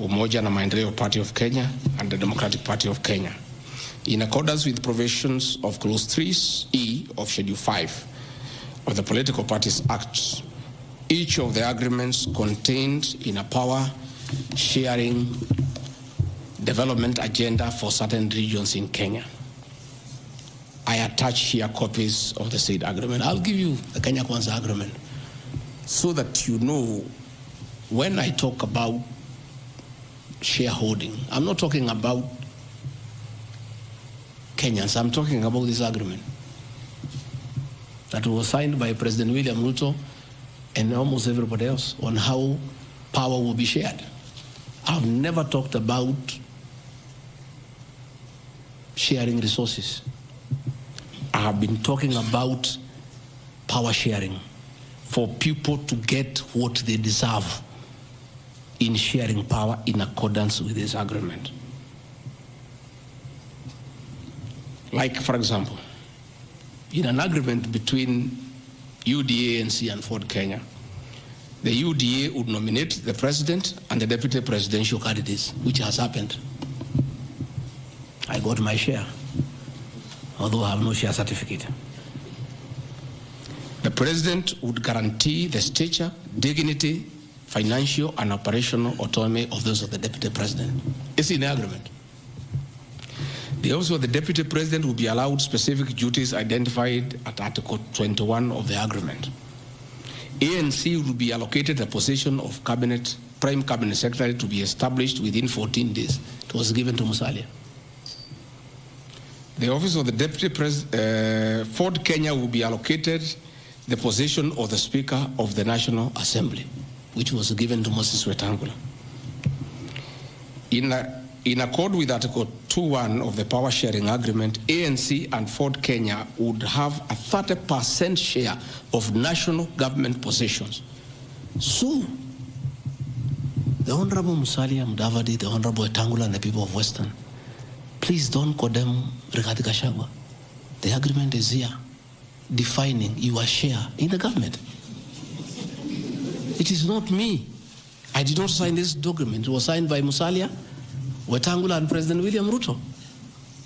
Umoja na Maendeleo Party of Kenya and the Democratic Party of Kenya. In accordance with provisions of Clause 3E of Schedule 5 of the Political Parties Act, each of the agreements contained in a power-sharing development agenda for certain regions in Kenya. I attach here copies of the said agreement. I'll give you the Kenya Kwanza agreement so that you know when I talk about shareholding, I'm not talking about Kenyans, I'm talking about this agreement that was signed by President William Ruto and almost everybody else on how power will be shared. I've never talked about sharing resources. I have been talking about power sharing for people to get what they deserve in sharing power in accordance with this agreement. Like, for example, in an agreement between UDA, ANC, and Ford Kenya, the UDA would nominate the president and the deputy presidential candidates, which has happened. I got my share, although I have no share certificate. The president would guarantee the stature, dignity, financial and operational autonomy of those of the deputy president. It's in the agreement. The office of the deputy president will be allowed specific duties identified at Article 21 of the agreement. ANC will be allocated a position of prime cabinet secretary to be established within 14 days. It was given to Musalia. The office of the deputy president, Ford Kenya will be allocated the position of the Speaker of the National Assembly, which was given to Moses Wetangula. In accord with Article 2.1 of the Power Sharing Agreement, ANC and Ford Kenya would have a 30% share of national government positions. So, the Honorable Musalia Mudavadi, the Honorable Wetangula, and the people of Western, please don't condemn Rigathi Gachagua. The agreement is here, defining your share in the government. It is not me. I did not sign this document. It was signed by Musalia, Wetangula, and President William Ruto.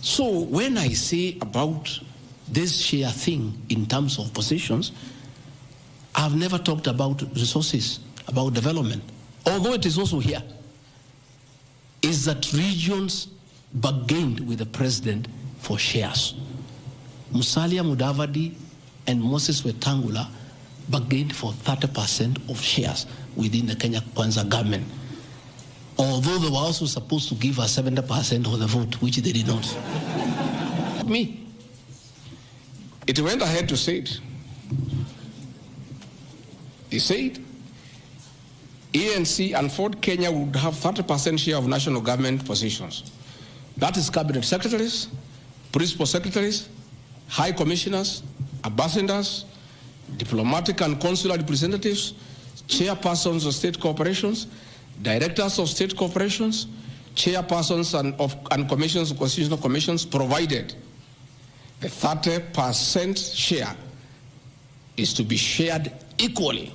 So when I say about this share thing in terms of positions, I've never talked about resources, about development. Although it is also here, is that regions bargained with the president for shares. Musalia Mudavadi and Moses Wetangula bargained for 30% of shares within the Kenya Kwanza government. Although they were also supposed to give us 70% of the vote, which they did not. Me. It went ahead to say it. He said, ANC and Ford Kenya would have 30% share of national government positions. That is cabinet secretaries, principal secretaries, high commissioners, ambassadors, diplomatic and consular representatives, chairpersons of state corporations, directors of state corporations, chairpersons and commissions of constitutional commissions, provided the 30% share is to be shared equally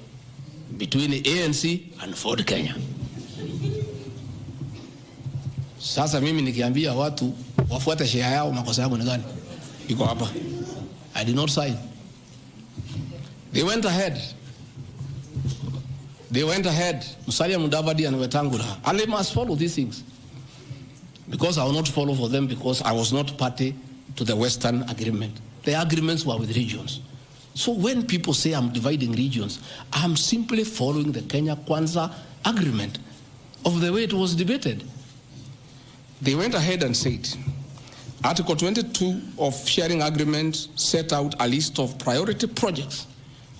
between the ANC and Ford Kenya. Sasa mimi nikiambia watu wafuate share yao, makosa yangu ni gani? Iko hapa. I did not sign. They went ahead. Musalia Mudavadi and Wetangula. And they must follow these things. Because I will not follow for them because I was not party to the Western agreement. The agreements were with regions. So when people say I'm dividing regions, I'm simply following the Kenya Kwanza agreement of the way it was debated. They went ahead and said, Article 22 of sharing agreement set out a list of priority projects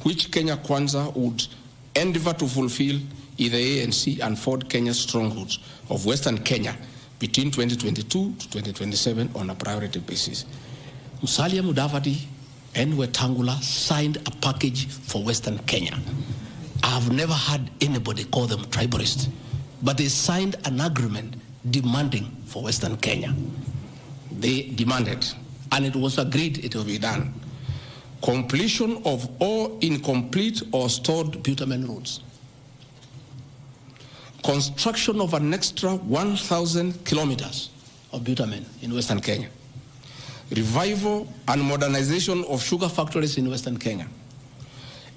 which Kenya Kwanza would endeavor to fulfill in the ANC and Ford Kenya strongholds of Western Kenya between 2022 to 2027 on a priority basis. Musalia Mudavadi and Wetangula signed a package for Western Kenya. I've never had anybody call them tribalists, but they signed an agreement demanding for Western Kenya. They demanded, and it was agreed it will be done, completion of all incomplete or stored bitumen roads, construction of an extra 1,000 kilometers of bitumen in Western Kenya, revival and modernization of sugar factories in Western Kenya,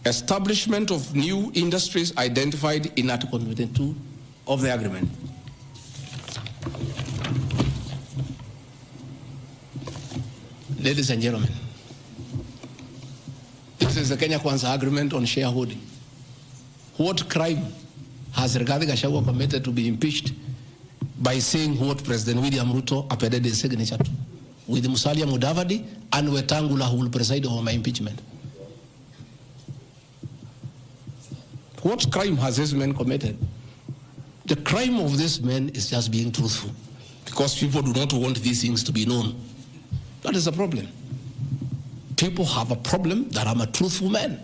establishment of new industries identified in Article 22 of the agreement. Ladies and gentlemen, this is the Gachagua'S agreement on shareholding. What crime has Rigathi Gachagua committed to be impeached by saying what President William Ruto appended his signature to, with Musalia Mudavadi and Wetangula, who will preside over my impeachment? What crime has this man committed? The crime of this man is just being truthful, because people do not want these things to be known. That is the problem. People have a problem that I'm a truthful man.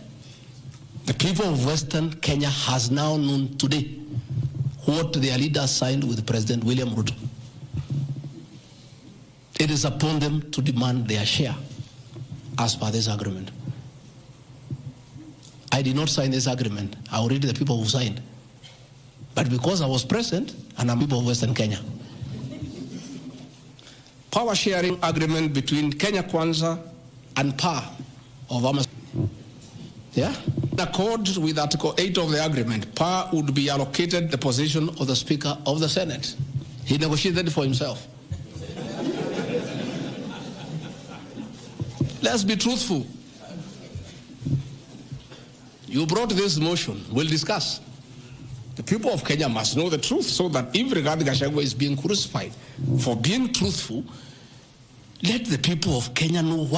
The people of Western Kenya has now known today what their leaders signed with President William Ruto. It is upon them to demand their share as per this agreement. I did not sign this agreement. I will read the people who signed. But because I was present, and I'm people of Western Kenya. Power sharing agreement between Gachagua'S and PA of Amazon. Yeah? In accord with Article 8 of the agreement, PA would be allocated the position of the Speaker of the Senate. He negotiated for himself. Let's be truthful. You brought this motion. We'll discuss. The people of Kenya must know the truth, so that if Rigathi Gachagua is being crucified for being truthful, let the people of Kenya know why.